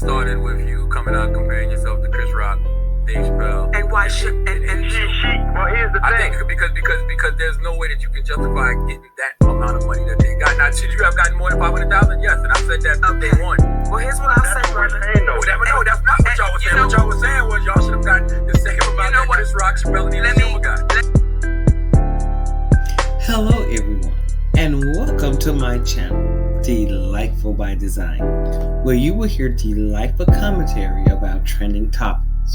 started with you coming out comparing yourself to Chris Rock, Dave Chappelle. And why should Well, here's the I thing. think because there's no way that you can justify getting that amount of money that they got. Now, should you have gotten more than 500,000? Yes, and I said that from day one. Well, here's what I'll say, That's what we're brother. saying, though. No, that's not what y'all was saying. What y'all was saying was y'all should have gotten the same amount that Chris Rock, Chappelle, and Dave Chappelle got. Hello everyone, and welcome to my channel, Delightful by Design, where you will hear delightful commentary about trending topics.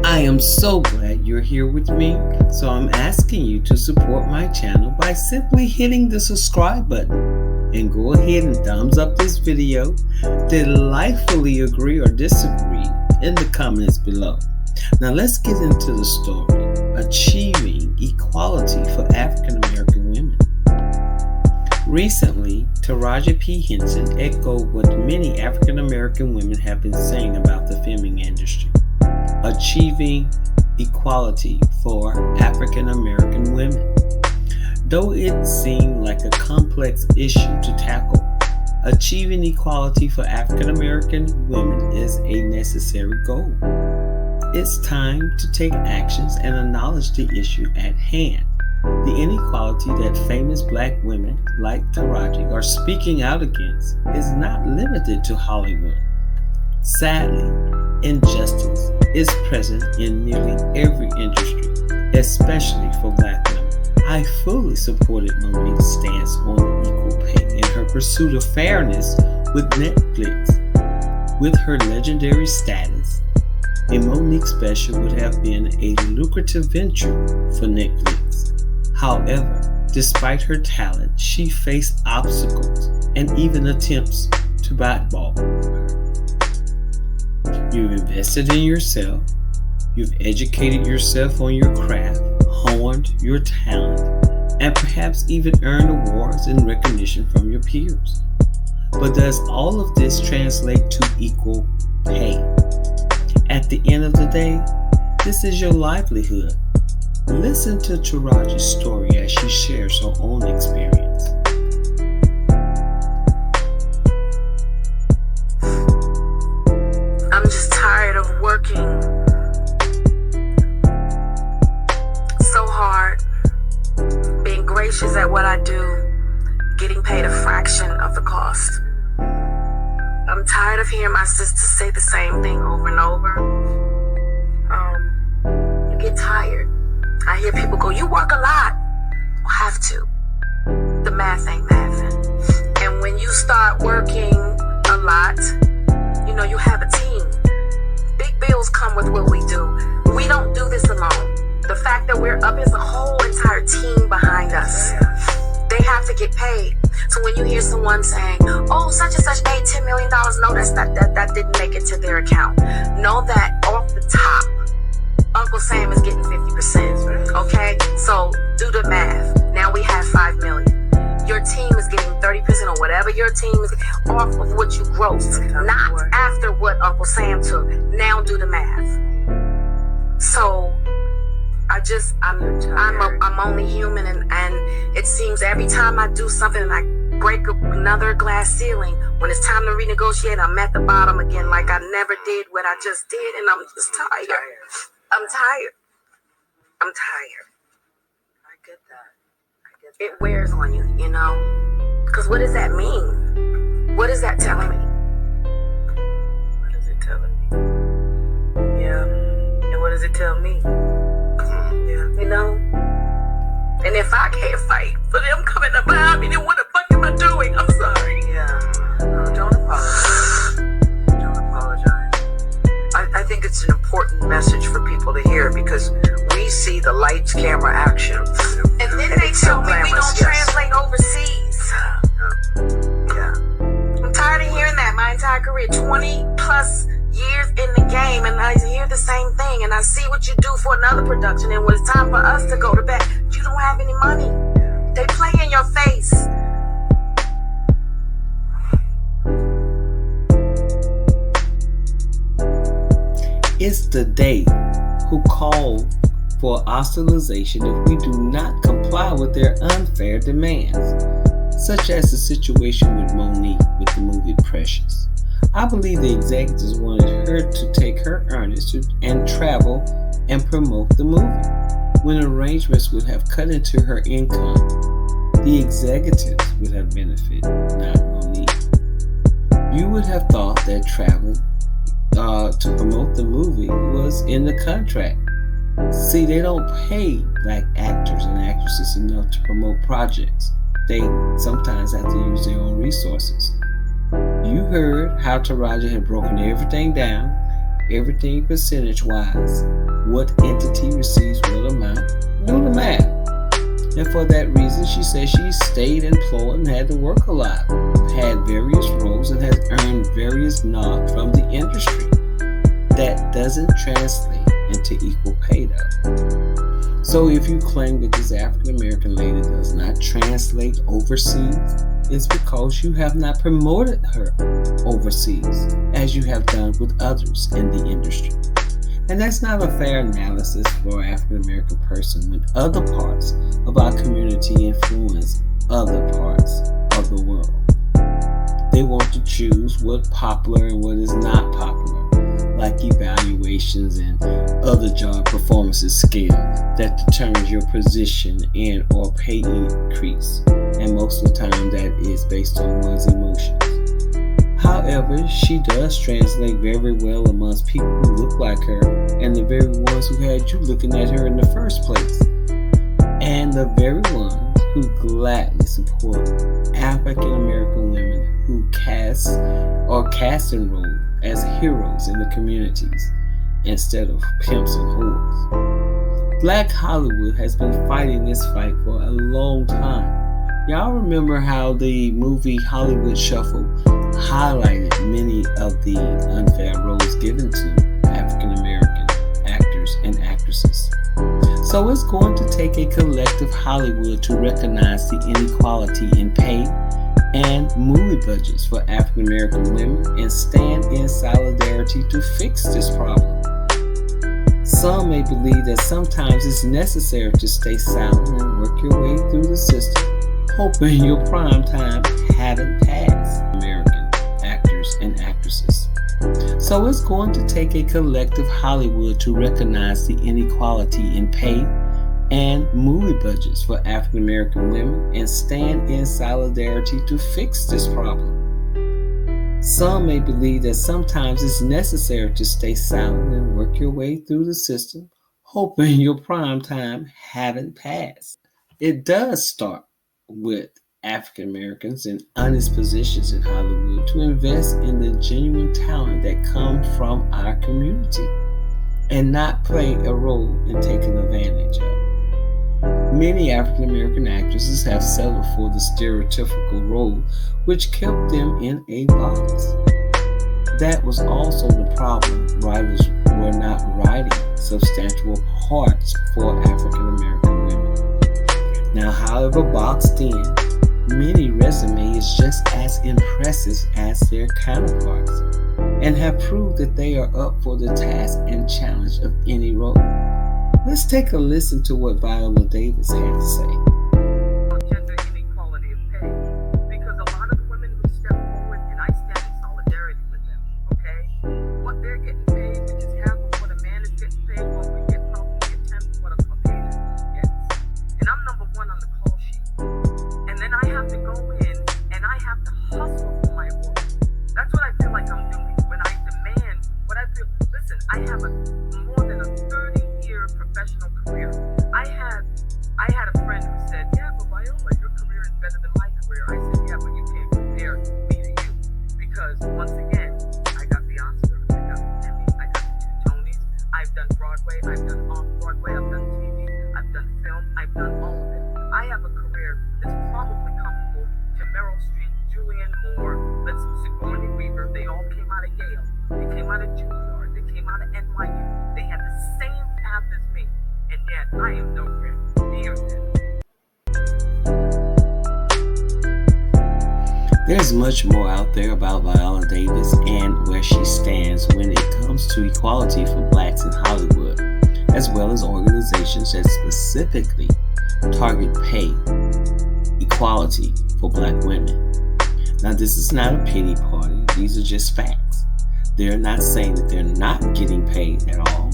I am so glad you're here with me, so I'm asking you to support my channel by simply hitting the subscribe button, and go ahead and thumbs up this video, delightfully agree or disagree in the comments below. Now let's get into the story. Achieving equality for African American women. Recently, Taraji P. Henson echoed what many African American women have been saying about the filming industry: achieving equality for African American women. Though it seemed like a complex issue to tackle, achieving equality for African American women is a necessary goal. It's time to take actions and acknowledge the issue at hand. The inequality that famous black women like Taraji are speaking out against is not limited to Hollywood. Sadly, injustice is present in nearly every industry, especially for black women. I fully supported Monique's stance on equal pay in her pursuit of fairness with Netflix. With her legendary status, a Monique special would have been a lucrative venture for Netflix. However, despite her talent, she faced obstacles and even attempts to blackball her. You've invested in yourself, you've educated yourself on your craft, honed your talent, and perhaps even earned awards and recognition from your peers. But does all of this translate to equal pay? At the end of the day, this is your livelihood. Listen to Taraji's story as she shares her own experience. I'm just tired of working so hard, being gracious at what I do, getting paid a fraction of the cost. I'm tired of hearing my sisters say the same thing over and over. You get tired. I hear people go, "You work a lot." I have to. The math ain't mathing. And when you start working a lot, you have a team. Big bills come with what we do. We don't do this alone. The fact that we're up is a whole entire team behind us. They have to get paid. So when you hear someone saying, "Oh, such and such made $10 million," no, that didn't make it to their account. Know that off the top, Uncle Sam is getting 50%. Okay? So do the math. Now we have $5 million. Your team is getting 30% or whatever your team is off of what you grossed, not after what Uncle Sam took. Now do the math. So I'm only human, and it seems every time I do something and I break another glass ceiling, when it's time to renegotiate, I'm at the bottom again, like I never did what I just did, and I'm just tired. I'm tired. I get that. It wears on you, because what does that mean? What is that telling me? What is it telling me? Yeah. And what does it tell me? Yeah. And if I can't fight for them coming to buy me, then what the fuck am I doing? I'm sorry. Yeah. No, don't apologize. Don't apologize. I think it's an important message for people to hear, because we see the lights, camera, action. And then they tell me we don't translate overseas. Yeah. I'm tired of hearing that my entire career, 20 plus years in the game, and I hear the same thing, and I see what you do for another production, and when it's time for us to go to bed, you don't have any money. They play in your face. It's the they who call for ostracization if we do not comply with their unfair demands, such as the situation with Monique with the movie Precious. I believe the executives wanted her to take her earnings and travel and promote the movie, when arrangements would have cut into her income. The executives would have benefited, not Monique. You would have thought that travel to promote the movie was in the contract. See, they don't pay black actors and actresses enough to promote projects. They sometimes have to use their own resources. You heard how Taraji had broken everything down, everything percentage-wise, what entity receives what amount. Do the math. And for that reason, she said she stayed employed and had to work a lot, had various roles, and has earned various nods from the industry. That doesn't translate into equal pay though. So if you claim that this African American lady does not translate overseas, it's because you have not promoted her overseas as you have done with others in the industry. And that's not a fair analysis for an African American person when other parts of our community influence other parts of the world. They want to choose what's popular and what is not popular, like evaluations and other job performances scale that determines your position and or pay increase. And most of the time that is based on one's emotions. However, she does translate very well amongst people who look like her and the very ones who had you looking at her in the first place. And the very ones who gladly support African American women who cast or cast enrolled as heroes in the communities instead of pimps and whores. Black Hollywood has been fighting this fight for a long time. Y'all remember how the movie Hollywood Shuffle highlighted many of the unfair roles given to African American actors and actresses. So it's going to take a collective Hollywood to recognize the inequality in pay and movie budgets for African American women and stand in solidarity to fix this problem. Some may believe that sometimes it's necessary to stay silent and work your way through the system, hoping your prime time haven't passed. American actors and actresses. So it's going to take a collective Hollywood to recognize the inequality in pay and movie budgets for African American women and stand in solidarity to fix this problem. Some may believe that sometimes it's necessary to stay silent and work your way through the system, hoping your prime time haven't passed. It does start with African Americans in honest positions in Hollywood to invest in the genuine talent that comes from our community and not play a role in taking advantage of. Many African American actresses have settled for the stereotypical role, which kept them in a box. That was also the problem. Writers were not writing substantial parts for African American women. Now, however boxed in, many resumes is just as impressive as their counterparts and have proved that they are up for the task and challenge of any role. Let's take a listen to what Viola Davis had to say. Gender inequality of pay, because a lot of the women who step forward, and I stand in solidarity with them, okay? What they're getting paid, which is half of what a man is getting paid, what we get probably a tenth of what a Caucasian gets. And I'm number one on the call sheet. And then I have to go in and I have to hustle for my work. That's what I feel like I'm doing when I demand what I feel. Listen, I have more than a 30-year professional career. I had a friend who said, yeah, but Viola, your career is better than my career. I said, yeah, but you can't compare me to you. Because once again, I got the Oscar, I got the Emmy, I got the 2 Tonys. I've done Broadway, I've done off-Broadway, I've done TV, I've done film, I've done all of it. I have a career that's probably comparable to Meryl Streep, Julianne Moore, Sigourney Weaver. They all came out of Yale. They came out of Juilliard. They came out of NYU. They had the same path as me, and yet I am nowhere near them. There's much more out there about Viola Davis and where she stands when it comes to equality for blacks in Hollywood, as well as organizations that specifically target pay equality for black women. Now, this is not a pity party. These are just facts. They're not saying that they're not getting paid at all.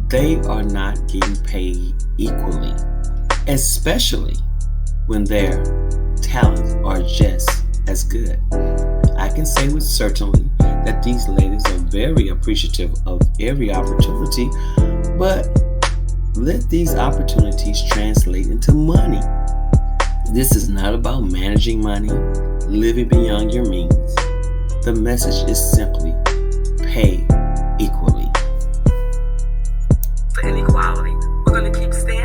They are not getting paid equally, especially when their talents are just as good. I can say with certainty that these ladies are very appreciative of every opportunity, but let these opportunities translate into money. This is not about managing money, living beyond your means. The message is simply pay equally. For inequality, we're going to keep standing.